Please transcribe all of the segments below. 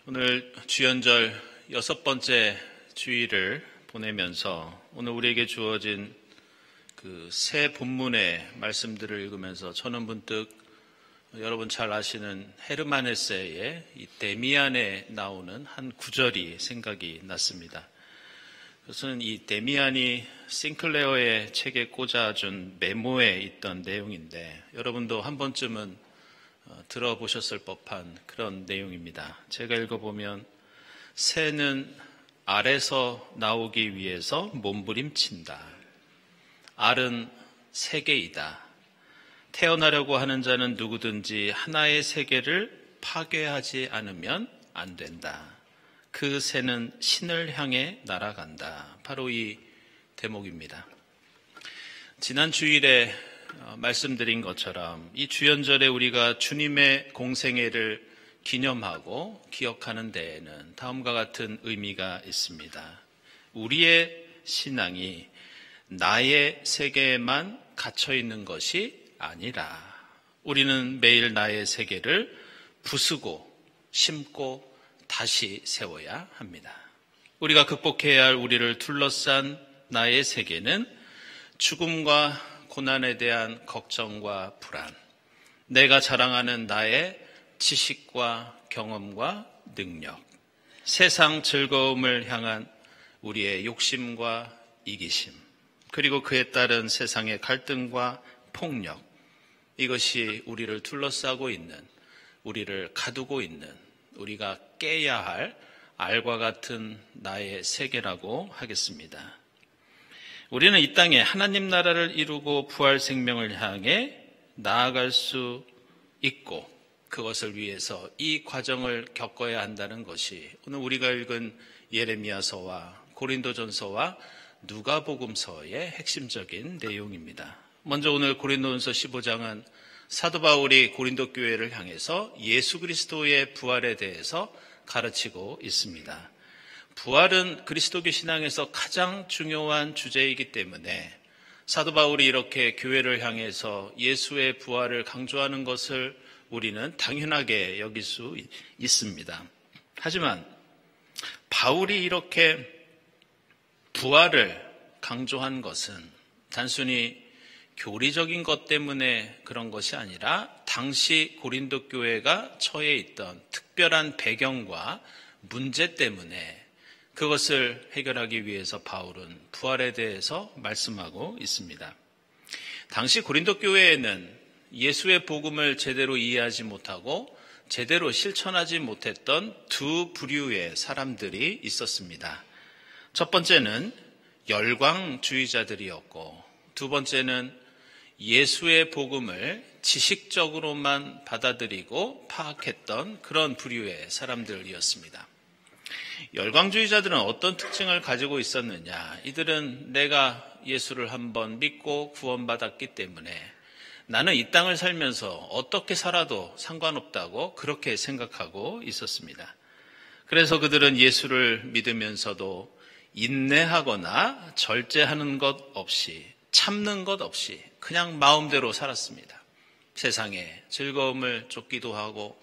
오늘 주연절 6번째 주일을 보내면서 오늘 우리에게 주어진 그 새 본문의 말씀들을 읽으면서 저는 문득 여러분 잘 아시는 헤르만 헤세의 이 데미안에 나오는 한 구절이 생각이 났습니다. 그것은 이 데미안이 싱클레어의 책에 꽂아준 메모에 있던 내용인데 여러분도 한 번쯤은 들어보셨을 법한 그런 내용입니다. 제가 읽어보면 새는 알에서 나오기 위해서 몸부림친다. 알은 세계이다. 태어나려고 하는 자는 누구든지 하나의 세계를 파괴하지 않으면 안 된다. 그 새는 신을 향해 날아간다. 바로 이 대목입니다. 지난 주일에 말씀드린 것처럼 이 주연절에 우리가 주님의 공생애를 기념하고 기억하는 데에는 다음과 같은 의미가 있습니다. 우리의 신앙이 나의 세계에만 갇혀 있는 것이 아니라 우리는 매일 나의 세계를 부수고 심고 다시 세워야 합니다. 우리가 극복해야 할 우리를 둘러싼 나의 세계는 죽음과 고난에 대한 걱정과 불안, 내가 자랑하는 나의 지식과 경험과 능력, 세상 즐거움을 향한 우리의 욕심과 이기심, 그리고 그에 따른 세상의 갈등과 폭력, 이것이 우리를 둘러싸고 있는, 우리를 가두고 있는, 우리가 깨야 할 알과 같은 나의 세계라고 하겠습니다. 우리는 이 땅에 하나님 나라를 이루고 부활 생명을 향해 나아갈 수 있고 그것을 위해서 이 과정을 겪어야 한다는 것이 오늘 우리가 읽은 예레미야서와 고린도전서와 누가복음서의 핵심적인 내용입니다. 먼저 오늘 고린도전서 15장은 사도 바울이 고린도 교회를 향해서 예수 그리스도의 부활에 대해서 가르치고 있습니다. 부활은 그리스도교 신앙에서 가장 중요한 주제이기 때문에 사도 바울이 이렇게 교회를 향해서 예수의 부활을 강조하는 것을 우리는 당연하게 여길 수 있습니다. 하지만 바울이 이렇게 부활을 강조한 것은 단순히 교리적인 것 때문에 그런 것이 아니라 당시 고린도 교회가 처해 있던 특별한 배경과 문제 때문에 그것을 해결하기 위해서 바울은 부활에 대해서 말씀하고 있습니다. 당시 고린도 교회에는 예수의 복음을 제대로 이해하지 못하고 제대로 실천하지 못했던 두 부류의 사람들이 있었습니다. 첫 번째는 열광주의자들이었고 두 번째는 예수의 복음을 지식적으로만 받아들이고 파악했던 그런 부류의 사람들이었습니다. 열광주의자들은 어떤 특징을 가지고 있었느냐? 이들은 내가 예수를 한번 믿고 구원받았기 때문에 나는 이 땅을 살면서 어떻게 살아도 상관없다고 그렇게 생각하고 있었습니다. 그래서 그들은 예수를 믿으면서도 인내하거나 절제하는 것 없이 참는 것 없이 그냥 마음대로 살았습니다. 세상에 즐거움을 쫓기도 하고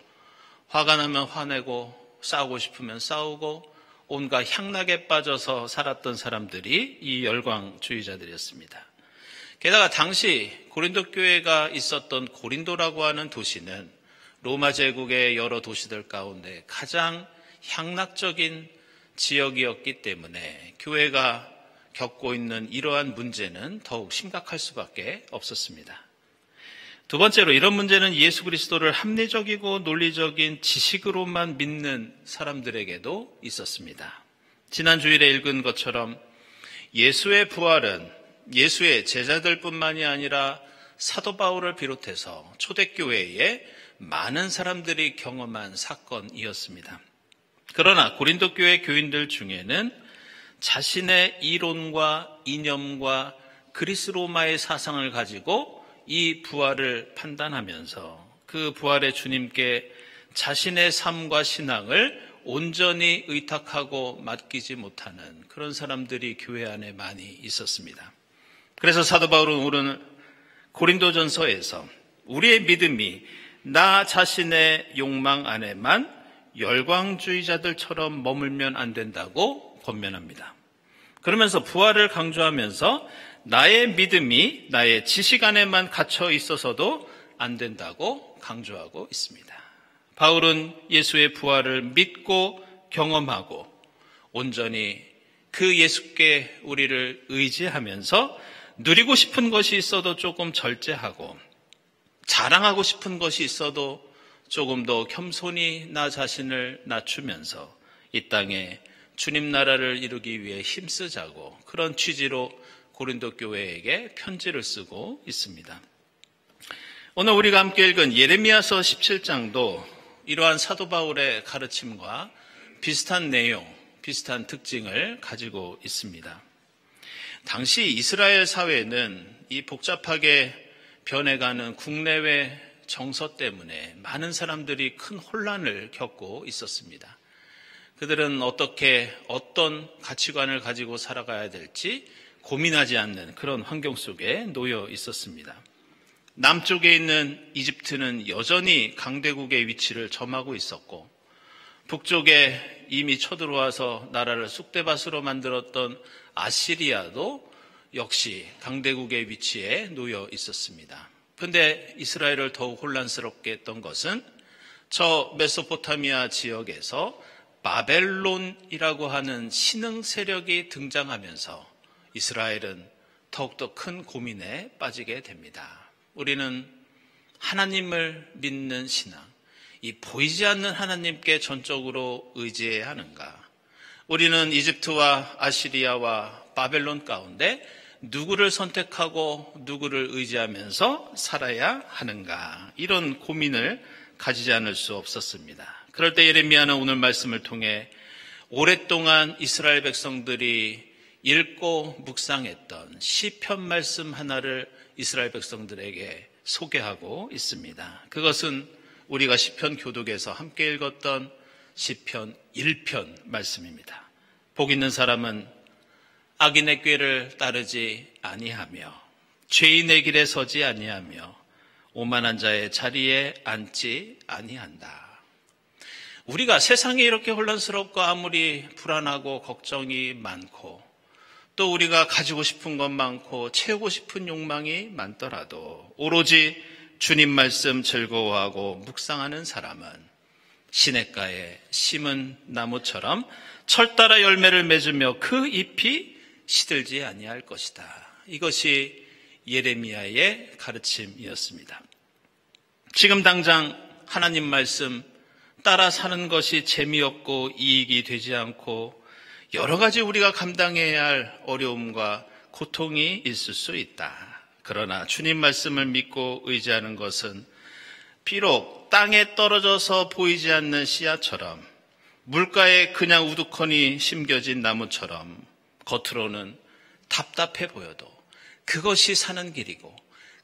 화가 나면 화내고 싸우고 싶으면 싸우고 온갖 향락에 빠져서 살았던 사람들이 이 열광주의자들이었습니다. 게다가 당시 고린도 교회가 있었던 고린도라고 하는 도시는 로마 제국의 여러 도시들 가운데 가장 향락적인 지역이었기 때문에 교회가 겪고 있는 이러한 문제는 더욱 심각할 수밖에 없었습니다. 두 번째로 이런 문제는 예수 그리스도를 합리적이고 논리적인 지식으로만 믿는 사람들에게도 있었습니다. 지난 주일에 읽은 것처럼 예수의 부활은 예수의 제자들뿐만이 아니라 사도 바울을 비롯해서 초대교회에 많은 사람들이 경험한 사건이었습니다. 그러나 고린도 교회 교인들 중에는 자신의 이론과 이념과 그리스 로마의 사상을 가지고 이 부활을 판단하면서 그 부활의 주님께 자신의 삶과 신앙을 온전히 의탁하고 맡기지 못하는 그런 사람들이 교회 안에 많이 있었습니다. 그래서 사도 바울은 오늘 고린도전서에서 우리의 믿음이 나 자신의 욕망 안에만 열광주의자들처럼 머물면 안 된다고 권면합니다. 그러면서 부활을 강조하면서 나의 믿음이 나의 지식 안에만 갇혀 있어서도 안 된다고 강조하고 있습니다. 바울은 예수의 부활을 믿고 경험하고 온전히 그 예수께 우리를 의지하면서 누리고 싶은 것이 있어도 조금 절제하고 자랑하고 싶은 것이 있어도 조금 더 겸손히 나 자신을 낮추면서 이 땅에 주님 나라를 이루기 위해 힘쓰자고 그런 취지로 고린도 교회에게 편지를 쓰고 있습니다. 오늘 우리가 함께 읽은 예레미야서 17장도 이러한 사도 바울의 가르침과 비슷한 내용, 비슷한 특징을 가지고 있습니다. 당시 이스라엘 사회는 이 복잡하게 변해가는 국내외 정서 때문에 많은 사람들이 큰 혼란을 겪고 있었습니다. 그들은 어떤 가치관을 가지고 살아가야 될지 고민하지 않는 그런 환경 속에 놓여 있었습니다. 남쪽에 있는 이집트는 여전히 강대국의 위치를 점하고 있었고 북쪽에 이미 쳐들어와서 나라를 쑥대밭으로 만들었던 아시리아도 역시 강대국의 위치에 놓여 있었습니다. 그런데 이스라엘을 더욱 혼란스럽게 했던 것은 저 메소포타미아 지역에서 바벨론이라고 하는 신흥 세력이 등장하면서 이스라엘은 더욱더 큰 고민에 빠지게 됩니다. 우리는 하나님을 믿는 신앙, 이 보이지 않는 하나님께 전적으로 의지해야 하는가? 우리는 이집트와 아시리아와 바벨론 가운데 누구를 선택하고 누구를 의지하면서 살아야 하는가? 이런 고민을 가지지 않을 수 없었습니다. 그럴 때 예레미야는 오늘 말씀을 통해 오랫동안 이스라엘 백성들이 읽고 묵상했던 시편 말씀 하나를 이스라엘 백성들에게 소개하고 있습니다. 그것은 우리가 시편 교독에서 함께 읽었던 시편 1편 말씀입니다. 복 있는 사람은 악인의 꾀를 따르지 아니하며 죄인의 길에 서지 아니하며 오만한 자의 자리에 앉지 아니한다. 우리가 세상이 이렇게 혼란스럽고 아무리 불안하고 걱정이 많고 또 우리가 가지고 싶은 것 많고 채우고 싶은 욕망이 많더라도 오로지 주님 말씀 즐거워하고 묵상하는 사람은 시냇가에 심은 나무처럼 철따라 열매를 맺으며 그 잎이 시들지 아니할 것이다. 이것이 예레미야의 가르침이었습니다. 지금 당장 하나님 말씀 따라 사는 것이 재미없고 이익이 되지 않고 여러 가지 우리가 감당해야 할 어려움과 고통이 있을 수 있다. 그러나 주님 말씀을 믿고 의지하는 것은 비록 땅에 떨어져서 보이지 않는 씨앗처럼 물가에 그냥 우두커니 심겨진 나무처럼 겉으로는 답답해 보여도 그것이 사는 길이고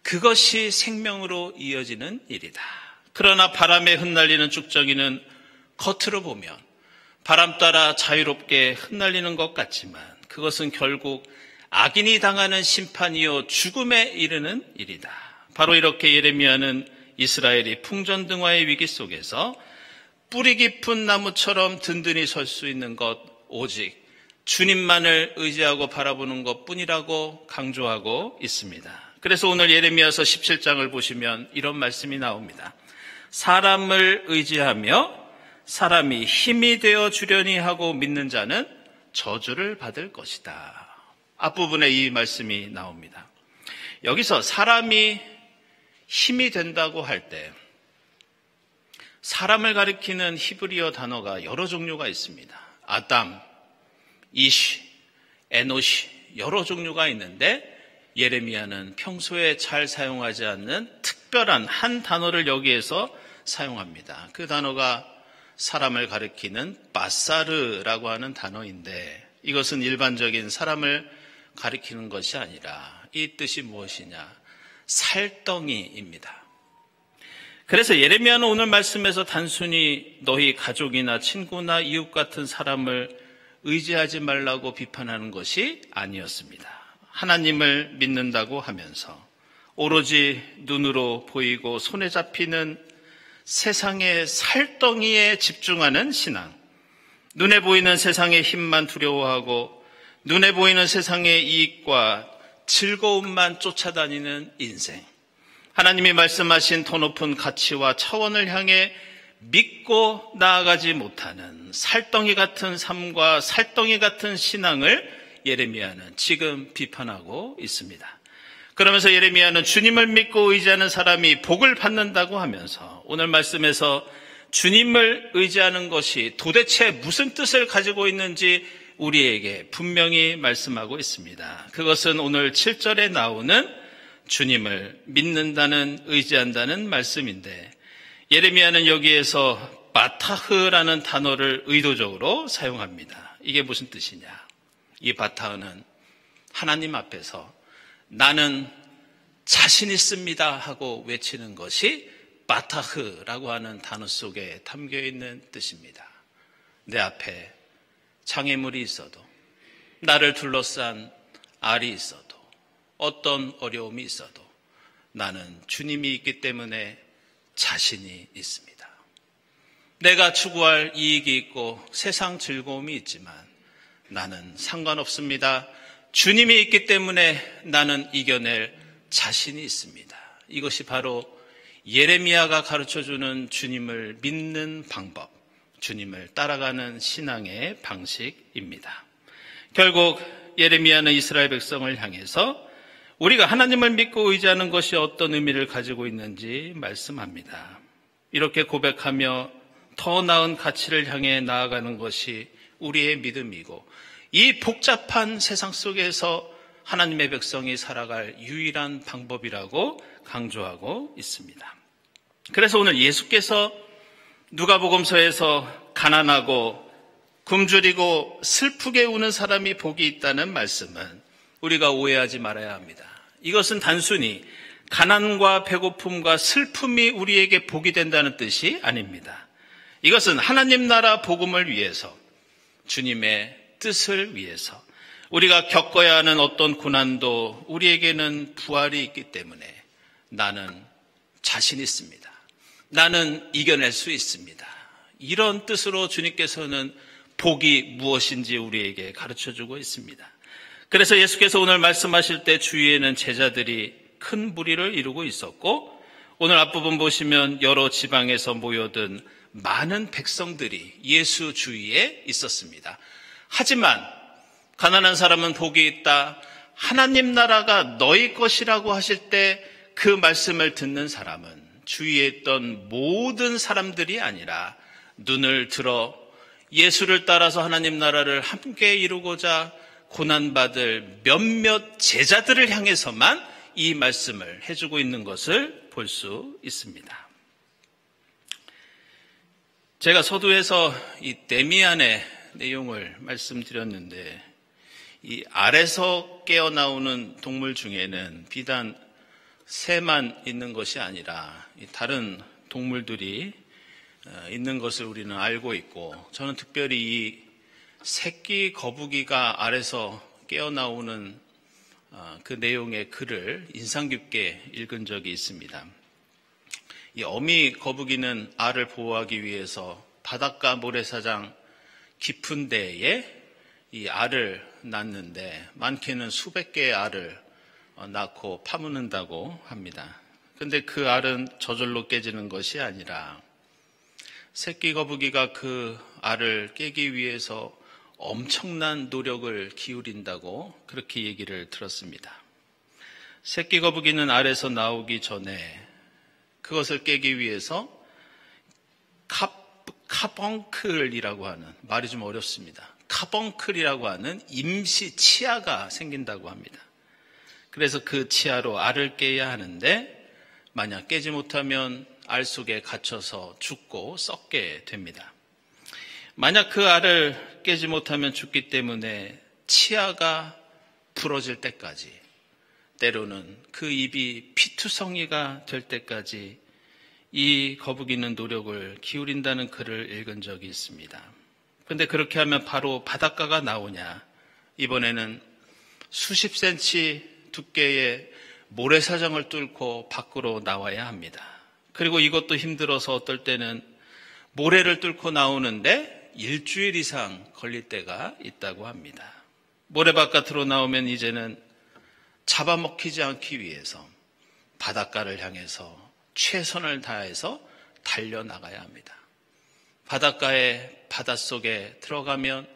그것이 생명으로 이어지는 일이다. 그러나 바람에 흩날리는 쭉정이는 겉으로 보면 바람 따라 자유롭게 흩날리는 것 같지만 그것은 결국 악인이 당하는 심판이요 죽음에 이르는 일이다. 바로 이렇게 예레미야는 이스라엘이 풍전등화의 위기 속에서 뿌리 깊은 나무처럼 든든히 설 수 있는 것 오직 주님만을 의지하고 바라보는 것뿐이라고 강조하고 있습니다. 그래서 오늘 예레미야서 17장을 보시면 이런 말씀이 나옵니다. 사람을 의지하며 사람이 힘이 되어 주려니 하고 믿는 자는 저주를 받을 것이다. 앞부분에 이 말씀이 나옵니다. 여기서 사람이 힘이 된다고 할 때 사람을 가리키는 히브리어 단어가 여러 종류가 있습니다. 아담, 이시, 에노시 여러 종류가 있는데 예레미야는 평소에 잘 사용하지 않는 특별한 한 단어를 여기에서 사용합니다. 그 단어가 사람을 가리키는 바사르라고 하는 단어인데 이것은 일반적인 사람을 가리키는 것이 아니라 이 뜻이 무엇이냐? 살덩이입니다. 그래서 예레미야는 오늘 말씀에서 단순히 너희 가족이나 친구나 이웃 같은 사람을 의지하지 말라고 비판하는 것이 아니었습니다. 하나님을 믿는다고 하면서 오로지 눈으로 보이고 손에 잡히는 세상의 살덩이에 집중하는 신앙, 눈에 보이는 세상의 힘만 두려워하고 눈에 보이는 세상의 이익과 즐거움만 쫓아다니는 인생, 하나님이 말씀하신 더 높은 가치와 차원을 향해 믿고 나아가지 못하는 살덩이 같은 삶과 살덩이 같은 신앙을 예레미야는 지금 비판하고 있습니다. 그러면서 예레미야는 주님을 믿고 의지하는 사람이 복을 받는다고 하면서 오늘 말씀에서 주님을 의지하는 것이 도대체 무슨 뜻을 가지고 있는지 우리에게 분명히 말씀하고 있습니다. 그것은 오늘 7절에 나오는 주님을 믿는다는, 의지한다는 말씀인데, 예레미야는 여기에서 바타흐라는 단어를 의도적으로 사용합니다. 이게 무슨 뜻이냐? 이 바타흐는 하나님 앞에서 나는 자신 있습니다 하고 외치는 것이 바타흐라고 하는 단어 속에 담겨 있는 뜻입니다. 내 앞에 장애물이 있어도, 나를 둘러싼 알이 있어도, 어떤 어려움이 있어도 나는 주님이 있기 때문에 자신이 있습니다. 내가 추구할 이익이 있고 세상 즐거움이 있지만 나는 상관없습니다. 주님이 있기 때문에 나는 이겨낼 자신이 있습니다. 이것이 바로 예레미야가 가르쳐주는 주님을 믿는 방법, 주님을 따라가는 신앙의 방식입니다. 결국 예레미야는 이스라엘 백성을 향해서 우리가 하나님을 믿고 의지하는 것이 어떤 의미를 가지고 있는지 말씀합니다. 이렇게 고백하며 더 나은 가치를 향해 나아가는 것이 우리의 믿음이고, 이 복잡한 세상 속에서 하나님의 백성이 살아갈 유일한 방법이라고 강조하고 있습니다. 그래서 오늘 예수께서 누가복음서에서 가난하고 굶주리고 슬프게 우는 사람이 복이 있다는 말씀은 우리가 오해하지 말아야 합니다. 이것은 단순히 가난과 배고픔과 슬픔이 우리에게 복이 된다는 뜻이 아닙니다. 이것은 하나님 나라 복음을 위해서, 주님의 뜻을 위해서 우리가 겪어야 하는 어떤 고난도 우리에게는 부활이 있기 때문에 나는 자신 있습니다. 나는 이겨낼 수 있습니다. 이런 뜻으로 주님께서는 복이 무엇인지 우리에게 가르쳐주고 있습니다. 그래서 예수께서 오늘 말씀하실 때 주위에는 제자들이 큰 무리를 이루고 있었고, 오늘 앞부분 보시면 여러 지방에서 모여든 많은 백성들이 예수 주위에 있었습니다. 하지만 가난한 사람은 복이 있다, 하나님 나라가 너희 것이라고 하실 때 그 말씀을 듣는 사람은 주위에 있던 모든 사람들이 아니라 눈을 들어 예수를 따라서 하나님 나라를 함께 이루고자 고난받을 몇몇 제자들을 향해서만 이 말씀을 해주고 있는 것을 볼 수 있습니다. 제가 서두에서 이 데미안의 내용을 말씀드렸는데, 이 알에서 깨어나오는 동물 중에는 비단 새만 있는 것이 아니라 다른 동물들이 있는 것을 우리는 알고 있고, 저는 특별히 이 새끼 거북이가 알에서 깨어나오는 그 내용의 글을 인상 깊게 읽은 적이 있습니다. 이 어미 거북이는 알을 보호하기 위해서 바닷가 모래사장 깊은 데에 이 알을 낳는데 많게는 수백 개의 알을 낳고 파묻는다고 합니다. 그런데 그 알은 저절로 깨지는 것이 아니라 새끼 거북이가 그 알을 깨기 위해서 엄청난 노력을 기울인다고 그렇게 얘기를 들었습니다. 새끼 거북이는 알에서 나오기 전에 그것을 깨기 위해서 카벙클이라고 하는, 말이 좀 어렵습니다. 카벙클이라고 하는 임시 치아가 생긴다고 합니다. 그래서 그 치아로 알을 깨야 하는데 만약 깨지 못하면 알 속에 갇혀서 죽고 썩게 됩니다. 만약 그 알을 깨지 못하면 죽기 때문에 치아가 부러질 때까지, 때로는 그 입이 피투성이가 될 때까지 이 거북이는 노력을 기울인다는 글을 읽은 적이 있습니다. 그런데 그렇게 하면 바로 바닷가가 나오냐? 이번에는 수십 센치 두께의 모래사장을 뚫고 밖으로 나와야 합니다. 그리고 이것도 힘들어서 어떨 때는 모래를 뚫고 나오는데 일주일 이상 걸릴 때가 있다고 합니다. 모래 바깥으로 나오면 이제는 잡아먹히지 않기 위해서 바닷가를 향해서 최선을 다해서 달려나가야 합니다. 바닷속에 들어가면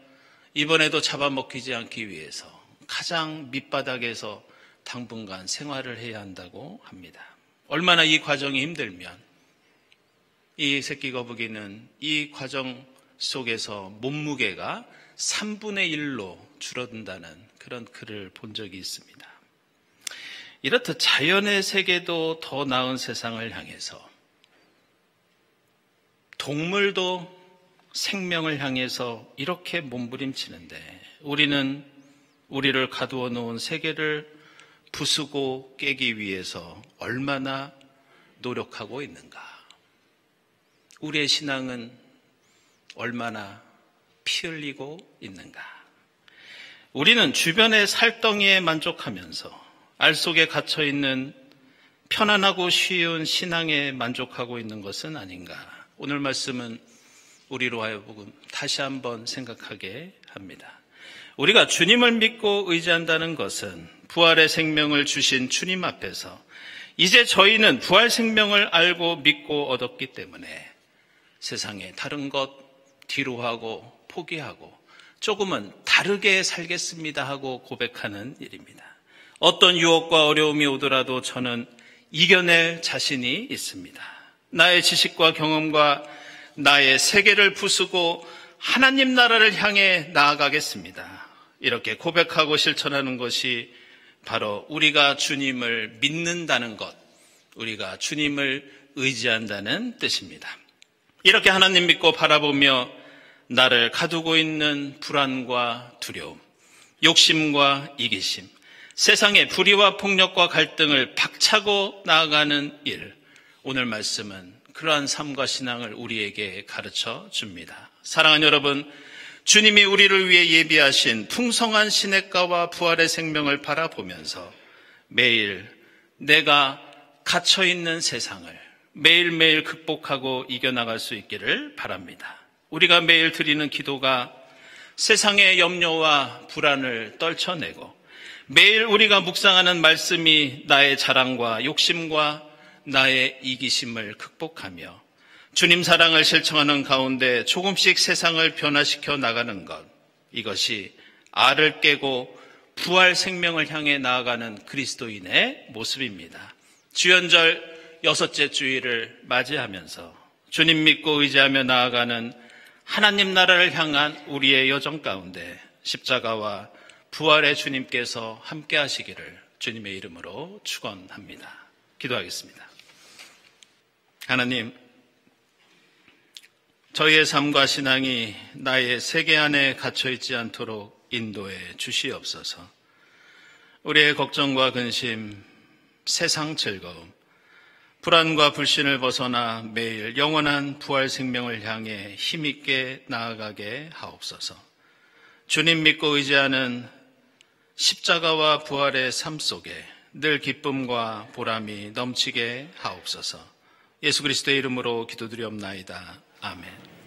이번에도 잡아먹히지 않기 위해서 가장 밑바닥에서 당분간 생활을 해야 한다고 합니다. 얼마나 이 과정이 힘들면 이 새끼 거북이는 이 과정 속에서 몸무게가 3분의 1로 줄어든다는 그런 글을 본 적이 있습니다. 이렇듯 자연의 세계도 더 나은 세상을 향해서, 동물도 생명을 향해서 이렇게 몸부림치는데 우리는 우리를 가두어 놓은 세계를 부수고 깨기 위해서 얼마나 노력하고 있는가? 우리의 신앙은 얼마나 피 흘리고 있는가? 우리는 주변의 살덩이에 만족하면서 알 속에 갇혀있는 편안하고 쉬운 신앙에 만족하고 있는 것은 아닌가? 오늘 말씀은 우리로 하여금 다시 한번 생각하게 합니다. 우리가 주님을 믿고 의지한다는 것은 부활의 생명을 주신 주님 앞에서 이제 저희는 부활 생명을 알고 믿고 얻었기 때문에 세상에 다른 것 뒤로 하고 포기하고 조금은 다르게 살겠습니다 하고 고백하는 일입니다. 어떤 유혹과 어려움이 오더라도 저는 이겨낼 자신이 있습니다. 나의 지식과 경험과 나의 세계를 부수고 하나님 나라를 향해 나아가겠습니다. 이렇게 고백하고 실천하는 것이 바로 우리가 주님을 믿는다는 것, 우리가 주님을 의지한다는 뜻입니다. 이렇게 하나님 믿고 바라보며 나를 가두고 있는 불안과 두려움, 욕심과 이기심, 세상의 불의와 폭력과 갈등을 박차고 나아가는 일, 오늘 말씀은 그러한 삶과 신앙을 우리에게 가르쳐 줍니다. 사랑하는 여러분, 주님이 우리를 위해 예비하신 풍성한 시냇가와 부활의 생명을 바라보면서 매일 내가 갇혀있는 세상을 매일매일 극복하고 이겨나갈 수 있기를 바랍니다. 우리가 매일 드리는 기도가 세상의 염려와 불안을 떨쳐내고 매일 우리가 묵상하는 말씀이 나의 자랑과 욕심과 나의 이기심을 극복하며 주님 사랑을 실천하는 가운데 조금씩 세상을 변화시켜 나가는 것, 이것이 알을 깨고 부활 생명을 향해 나아가는 그리스도인의 모습입니다. 주연절 6째 주일을 맞이하면서 주님 믿고 의지하며 나아가는 하나님 나라를 향한 우리의 여정 가운데 십자가와 부활의 주님께서 함께 하시기를 주님의 이름으로 축원합니다. 기도하겠습니다. 하나님, 저희의 삶과 신앙이 나의 세계 안에 갇혀있지 않도록 인도해 주시옵소서. 우리의 걱정과 근심, 세상 즐거움, 불안과 불신을 벗어나 매일 영원한 부활 생명을 향해 힘있게 나아가게 하옵소서. 주님 믿고 의지하는 십자가와 부활의 삶 속에 늘 기쁨과 보람이 넘치게 하옵소서. 예수 그리스도의 이름으로 기도드리옵나이다. 아멘.